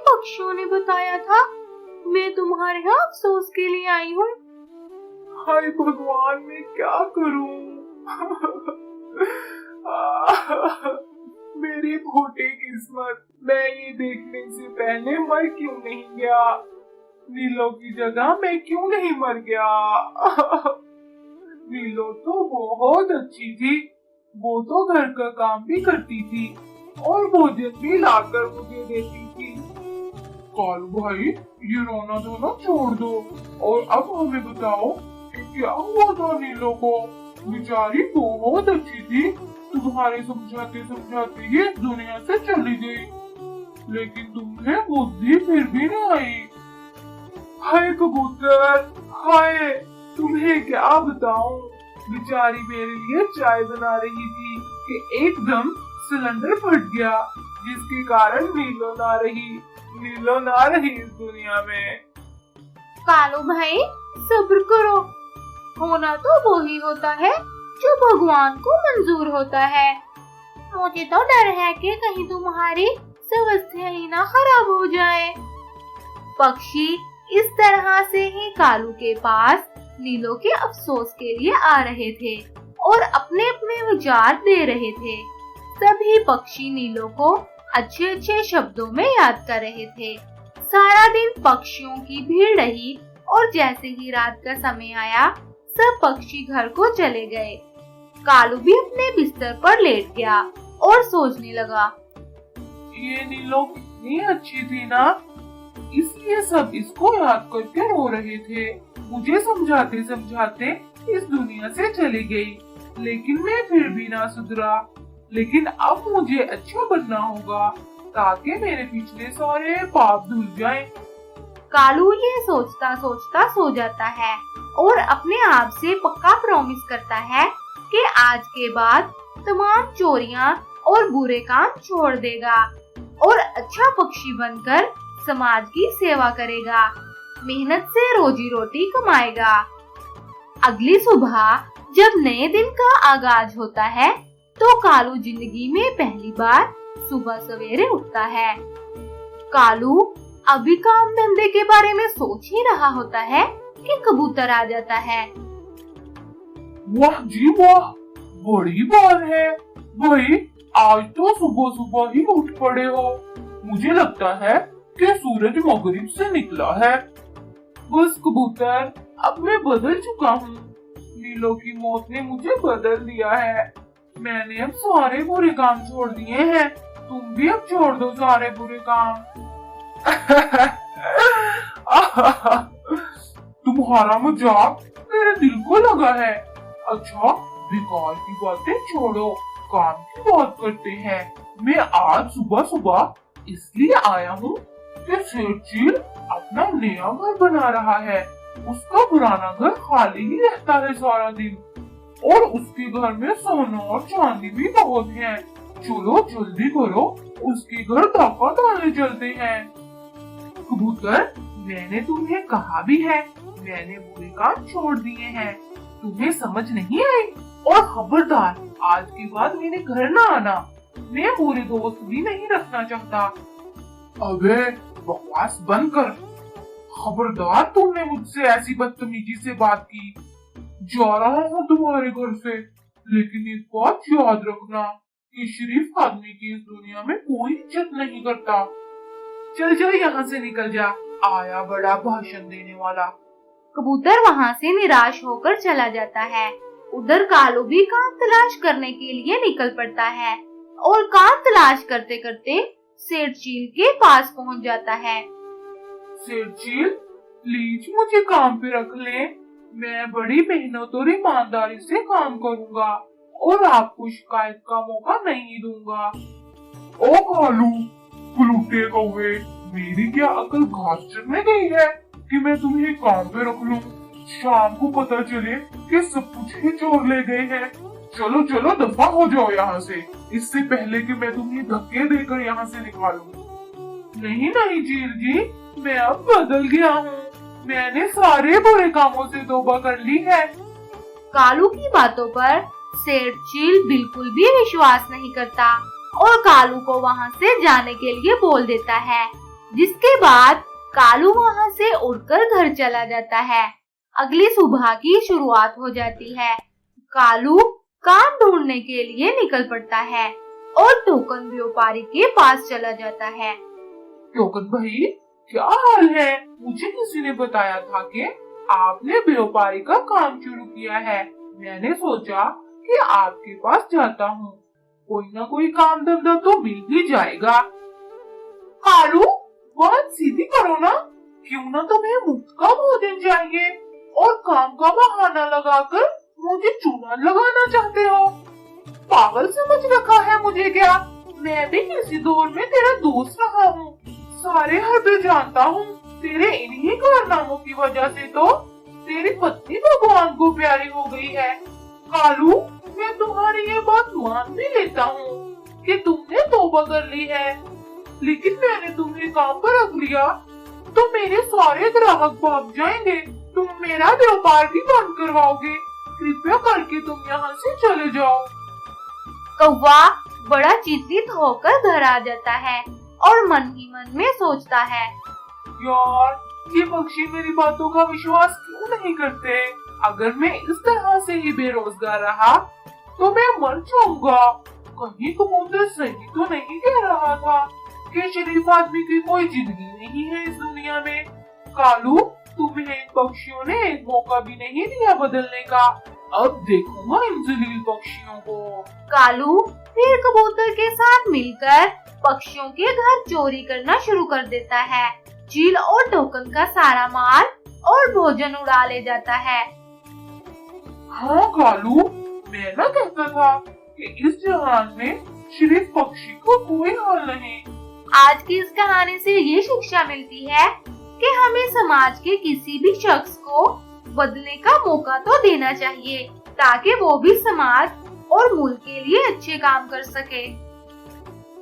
पक्षियों ने बताया था। मैं तुम्हारे यहाँ अफसोस के लिए आई हूँ। हाय भगवान, मैं क्या करूं? मेरी खोटी किस्मत, मैं ये देखने से पहले मर क्यों नहीं गया? नीलो की जगह मैं क्यों नहीं मर गया? नीलो तो बहुत अच्छी थी। वो तो घर का काम भी करती थी और भोजन भी लाकर मुझे देती थी। कालू भाई, ये रोना धोना छोड़ दो और अब हमें बताओ कि क्या हुआ था नीलो को? बेचारी बहुत अच्छी थी, तुम्हारे समझाते समझाते ये दुनिया से चली गई, लेकिन तुम्हें बुद्धि फिर भी नहीं आई। हाय कबूतर, हाय, तुम्हें क्या बताऊं? बेचारी मेरे लिए चाय बना रही थी कि एकदम सिलेंडर फट गया, जिसके कारण नीलो ना रही इस दुनिया में। कालू भाई, सब्र करो। होना तो वो ही होता है जो भगवान को मंजूर होता है। मुझे तो डर है कि कहीं तुम्हारी स्वास्थ्य ही ना खराब हो जाए। पक्षी इस तरह से ही कालू के पास नीलो के अफसोस के लिए आ रहे थे और अपने अपने विचार दे रहे थे। सभी पक्षी नीलो को अच्छे अच्छे शब्दों में याद कर रहे थे। सारा दिन पक्षियों की भीड़ रही और जैसे ही रात का समय आया, सब पक्षी घर को चले गए। कालू भी अपने बिस्तर पर लेट गया और सोचने लगा, ये नीलो कितनी अच्छी थी ना, इसलिए सब इसको याद करके रो रहे थे। मुझे समझाते समझाते इस दुनिया से चली गई, लेकिन मैं फिर भी ना सुधरा। लेकिन अब मुझे अच्छा बनना होगा ताकि मेरे पिछले सारे पाप धुल जाएं। कालू ये सोचता सोचता सो जाता है और अपने आप से पक्का प्रॉमिस करता है कि आज के बाद तमाम चोरियां और बुरे काम छोड़ देगा और अच्छा पक्षी बनकर समाज की सेवा करेगा, मेहनत से रोजी रोटी कमाएगा। अगली सुबह जब नए दिन का आगाज होता है तो कालू जिंदगी में पहली बार सुबह सवेरे उठता है। कालू अभी काम धंधे के बारे में सोच ही रहा होता है कि कबूतर आ जाता है। वाह जी वाह, बड़ी बात है भाई, आज तो सुबह सुबह ही उठ पड़े हो। मुझे लगता है कि सूरज मगरिब से निकला है। बस कबूतर, अब मैं बदल चुका हूँ। नीलो की मौत ने मुझे बदल दिया है। मैंने अब सारे बुरे काम छोड़ दिए हैं। तुम भी अब छोड़ दो सारे बुरे काम। तुम्हारा मजाक मेरे दिल को लगा है। अच्छा, बेकार की बातें छोड़ो, काम की बात करते हैं। मैं आज सुबह सुबह इसलिए आया हूँ कि सेठ चील अपना नया घर बना रहा है। उसका पुराना घर खाली ही रहता है सारा दिन और उसके घर में सोना और चांदी भी बहुत है। चलो जल्दी करो, उसके घर डाका डालने चलते हैं। कबूतर, मैंने तुम्हें कहा भी है, मैंने बुरे काम छोड़ दिए हैं। तुम्हें समझ नहीं आई? और खबरदार, आज के बाद मेरे घर ना आना। मैं बुरे दोस्त भी नहीं रखना चाहता। अबे बकवास बंद कर। खबरदार, तुमने मुझसे ऐसी बदतमीजी से बात की। जा रहा हूँ तुम्हारे घर से, लेकिन एक बात याद रखना कि शरीफ आदमी की इस दुनिया में कोई इज्जत नहीं करता। चल चल, यहाँ से निकल जा, आया बड़ा भाषण देने वाला। कबूतर वहाँ से निराश होकर चला जाता है। उधर कालू भी काम तलाश करने के लिए निकल पड़ता है और काम तलाश करते करते सेठ चील के पास पहुँच जाता है। सेठ चील, प्लीज मुझे काम पे रख ले। मैं बड़ी मेहनत और ईमानदारी से काम करूँगा और आपको शिकायत का मौका नहीं दूंगा। ओ कालू, कुलूटे कौवे, मेरी क्या अकल घास चरने गई है कि मैं तुम्हें काम पे रख लूं? शाम को पता चले कि सब कुछ ही चोर ले गए हैं। चलो चलो, दफा हो जाओ यहाँ से, इससे पहले कि मैं तुम्हें धक्के देकर यहाँ से निकालूं। नहीं नहीं चील जी, मैं अब बदल गया हूँ। मैंने सारे बुरे कामों से तौबा कर ली है। कालू की बातों पर सेठ चील बिल्कुल भी विश्वास नहीं करता और कालू को वहाँ से जाने के लिए बोल देता है। जिसके बाद कालू वहाँ से उड़कर घर चला जाता है। अगली सुबह की शुरुआत हो जाती है। कालू काम ढूंढने के लिए निकल पड़ता है और टोकन व्यापारी के पास चला जाता है। टोकन भाई, क्या हाल है? मुझे किसी ने बताया था कि आपने व्यापारी का काम शुरू किया है। मैंने सोचा कि आपके पास जाता हूँ, कोई ना कोई काम धंधा तो मिल ही जाएगा। कालू, बात सीधी करो ना, क्यों ना तुम्हें मुफ्त का भोजन चाहिए और काम का बहाना लगाकर मुझे चूना लगाना चाहते हो? पागल समझ रखा है मुझे क्या? मैं भी किसी दौर में तेरा दोस्त रहा हूँ, सारे हद जानता हूँ। तेरे इन्हीं कारनामों की वजह से तो तेरी पत्नी भगवान को प्यारी हो गई है। कालू, मैं तुम्हारी ये बात मान भी लेता हूँ कि तुमने तौबा कर ली है, लेकिन मैंने तुम्हें काम पर रख लिया तो मेरे सारे ग्राहक भाग जाएंगे। तुम मेरा व्यापार भी बंद करवाओगे। कृपया करके तुम यहाँ से चले जाओ। कौवा बड़ा चिंतित होकर घर आ जाता है और मन ही मन में सोचता है, यार, ये पक्षी मेरी बातों का विश्वास क्यों नहीं करते? अगर मैं इस तरह से ही बेरोजगार रहा तो मैं मर जाऊंगा। कहीं कबूतर सही तो नहीं कह रहा था कि शरीफ आदमी की कोई जिंदगी नहीं है इस दुनिया में। कालू, तुम्हें इन पक्षियों ने एक मौका भी नहीं दिया बदलने का। अब देखूंगा इन जलील पक्षियों को। कालू फिर कबूतर के साथ मिलकर पक्षियों के घर चोरी करना शुरू कर देता है। चील और टोकन का सारा माल और भोजन उड़ा ले जाता है। हाँ कालू, मैं ना कहता था कि इस जहान में शरीफ पक्षी को कोई हाल नहीं। आज की इस कहानी से ये शिक्षा मिलती है कि हमें समाज के किसी भी शख्स को बदलने का मौका तो देना चाहिए ताकि वो भी समाज और मुल्क के लिए अच्छे काम कर सके।